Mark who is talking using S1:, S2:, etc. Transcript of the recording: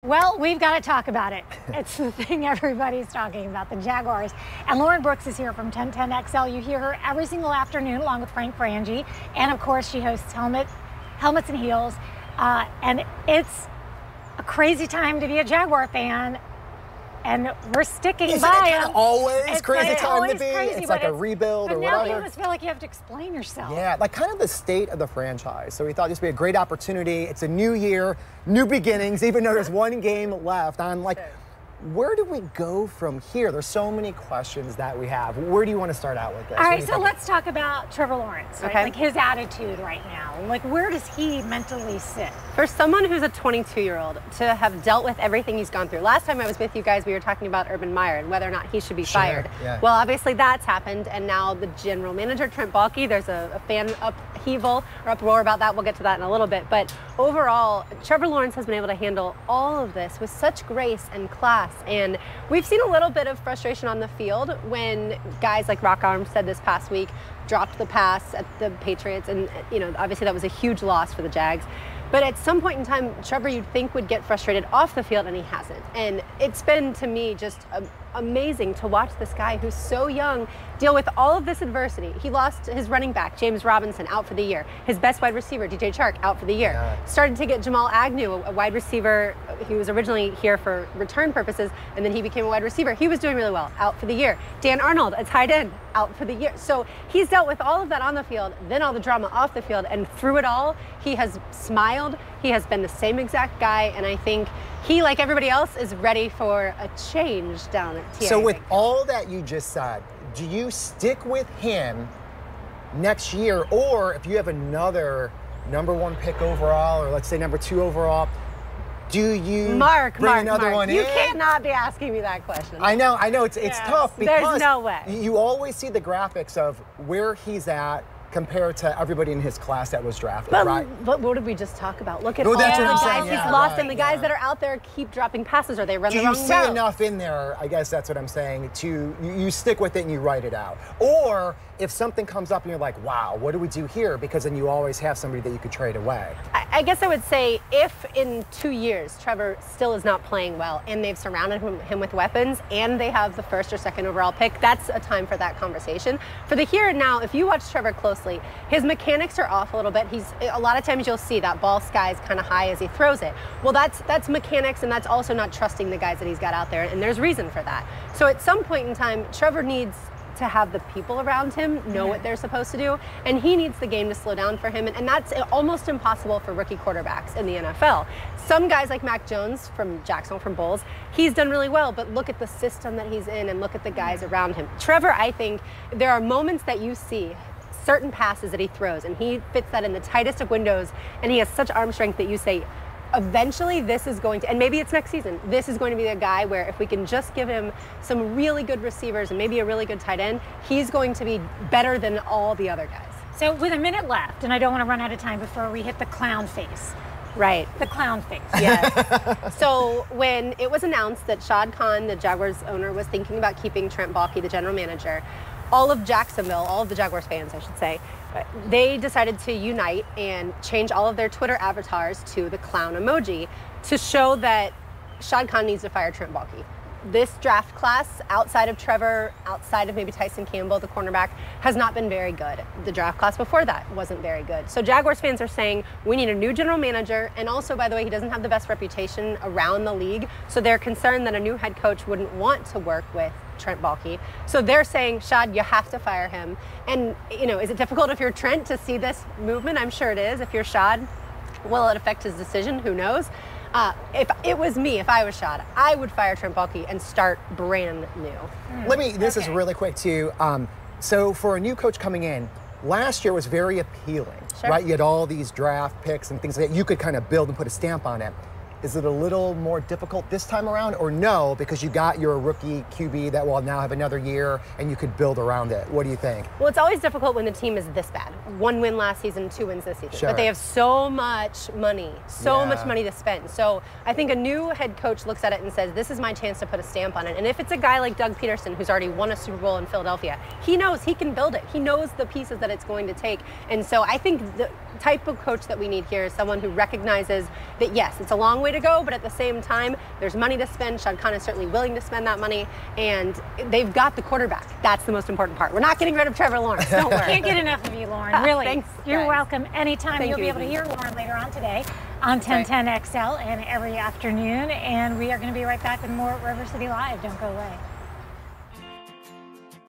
S1: Well, we've got to talk about it. It's the thing everybody's talking about, the Jaguars. And Lauren Brooks is here from 1010XL. You hear her every single afternoon along with Frank Frangie. And of course, she hosts Helmets and Heels. And it's a crazy time to be a Jaguar fan. And we're sticking
S2: Isn't
S1: by
S2: it
S1: them.
S2: always
S1: It's
S2: crazy
S1: like,
S2: time to be?
S1: Crazy,
S2: it's like a rebuild or whatever.
S1: But now you just feel like you have to explain yourself.
S2: Yeah, like kind of the state of the franchise. So we thought this would be a great opportunity. It's a new year, new beginnings, even though there's one game left. I'm like, where do we go from here? There's so many questions that we have. Where do you want to start out with this?
S1: All right, so let's talk about Trevor Lawrence, right?
S3: Okay.
S1: Like his attitude right now. Like, where does he mentally sit?
S3: For someone who's a 22-year-old to have dealt with everything he's gone through. Last time I was with you guys, we were talking about Urban Meyer and whether or not he should be fired.
S2: Yeah.
S3: Well, obviously that's happened, and now the general manager, Trent Baalke, there's a fan upheaval or uproar about that. We'll get to that in a little bit. But overall, Trevor Lawrence has been able to handle all of this with such grace and class. And we've seen a little bit of frustration on the field when guys like Rock Armstead this past week dropped the pass at the Patriots, and obviously that was a huge loss for the Jags. But at some point in time, Trevor, you'd think, would get frustrated off the field, and he hasn't. And it's been, to me, just amazing to watch this guy who's so young deal with all of this adversity. He lost his running back, James Robinson, out for the year. His best wide receiver, DJ Chark, out for the year.
S2: Yeah.
S3: Started to get Jamal Agnew, a wide receiver. He was originally here for return purposes, and then he became a wide receiver. He was doing really well, out for the year. Dan Arnold, a tight end, out for the year. So he's dealt with all of that on the field, then all the drama off the field, and through it all, he has smiled. He has been the same exact guy, and I think he, like everybody else, is ready for a change down at TA.
S2: So with all that you just said, do you stick with him next year, or if you have another #1 pick overall, or let's say #2 overall, do you bring another one in?
S3: You cannot be asking me that question.
S2: I know, it's tough because
S3: there's no way.
S2: You always see the graphics of where he's at compared to everybody in his class that was drafted, right?
S3: But what did we just talk about? Look at
S2: Well,
S3: all
S2: that's
S3: the
S2: what I'm
S3: guys
S2: saying,
S3: he's
S2: yeah,
S3: lost,
S2: right,
S3: and the guys
S2: yeah.
S3: that are out there keep dropping passes, or they run
S2: Do
S3: the
S2: you
S3: wrong
S2: see
S3: route.
S2: enough in there, I guess that's what I'm saying, to you stick with it and you write it out? Or if something comes up and you're like, wow, what do we do here? Because then you always have somebody that you could trade away.
S3: I guess I would say if in 2 years Trevor still is not playing well and they've surrounded him with weapons and they have the 1st or 2nd overall pick, that's a time for that conversation. For the here and now, if you watch Trevor closely, his mechanics are off a little bit. A lot of times you'll see that ball skies kind of high as he throws it. Well, that's mechanics, and that's also not trusting the guys that he's got out there, and there's reason for that. So at some point in time, Trevor needs to have the people around him know what they're supposed to do, and he needs the game to slow down for him, and that's almost impossible for rookie quarterbacks in the NFL. Some guys like Mac Jones from Jacksonville, from Bulls, he's done really well, but look at the system that he's in and look at the guys around him. Trevor, I think there are moments that you see certain passes that he throws, and he fits that in the tightest of windows, and he has such arm strength that you say, eventually this is going to, and maybe it's next season, this is going to be the guy where if we can just give him some really good receivers and maybe a really good tight end, he's going to be better than all the other guys.
S1: So with a minute left, and I don't want to run out of time before we hit the clown face.
S3: Right.
S1: The clown face.
S3: Yes. So when it was announced that Shad Khan, the Jaguars owner, was thinking about keeping Trent Baalke, the general manager, all of Jacksonville, all of the Jaguars fans, I should say, they decided to unite and change all of their Twitter avatars to the clown emoji to show that Shad Khan needs to fire Trent Baalke. This draft class, outside of Trevor, outside of maybe Tyson Campbell, the cornerback, has not been very good. The draft class before that wasn't very good. So Jaguars fans are saying we need a new general manager, and also, by the way, he doesn't have the best reputation around the league, so they're concerned that a new head coach wouldn't want to work with Trent Baalke. So they're saying, Shad, you have to fire him. And, is it difficult if you're Trent to see this movement? I'm sure it is. If you're Shad, will it affect his decision? Who knows? If it was me, if I was Shad, I would fire Trent Baalke and start brand new.
S2: This is really quick too. So for a new coach coming in, last year was very appealing, right? You had all these draft picks and things like that. You could kind of build and put a stamp on it. Is it a little more difficult this time around, or no, because you got your rookie QB that will now have another year and you could build around it? What do you think?
S3: Well, it's always difficult when the team is this bad. 1 win last season, 2 wins this season.
S2: Sure.
S3: But they have so much money, much money to spend. So I think a new head coach looks at it and says, this is my chance to put a stamp on it. And if it's a guy like Doug Peterson, who's already won a Super Bowl in Philadelphia, he knows he can build it. He knows the pieces that it's going to take. And so I think the type of coach that we need here is someone who recognizes that, yes, it's a long way way to go, but at the same time, there's money to spend. Shad Khan is certainly willing to spend that money, and they've got the quarterback. That's the most important part. We're not getting rid of Trevor Lawrence. Don't worry.
S1: Can't get enough of you, Lauren. Really.
S3: Thanks,
S1: You're
S3: guys.
S1: welcome. Anytime.
S3: Thank
S1: You'll
S3: you,
S1: be able to
S3: Evie.
S1: hear Lauren later on today on 1010 XL and every afternoon. And we are going to be right back with more River City Live. Don't go away.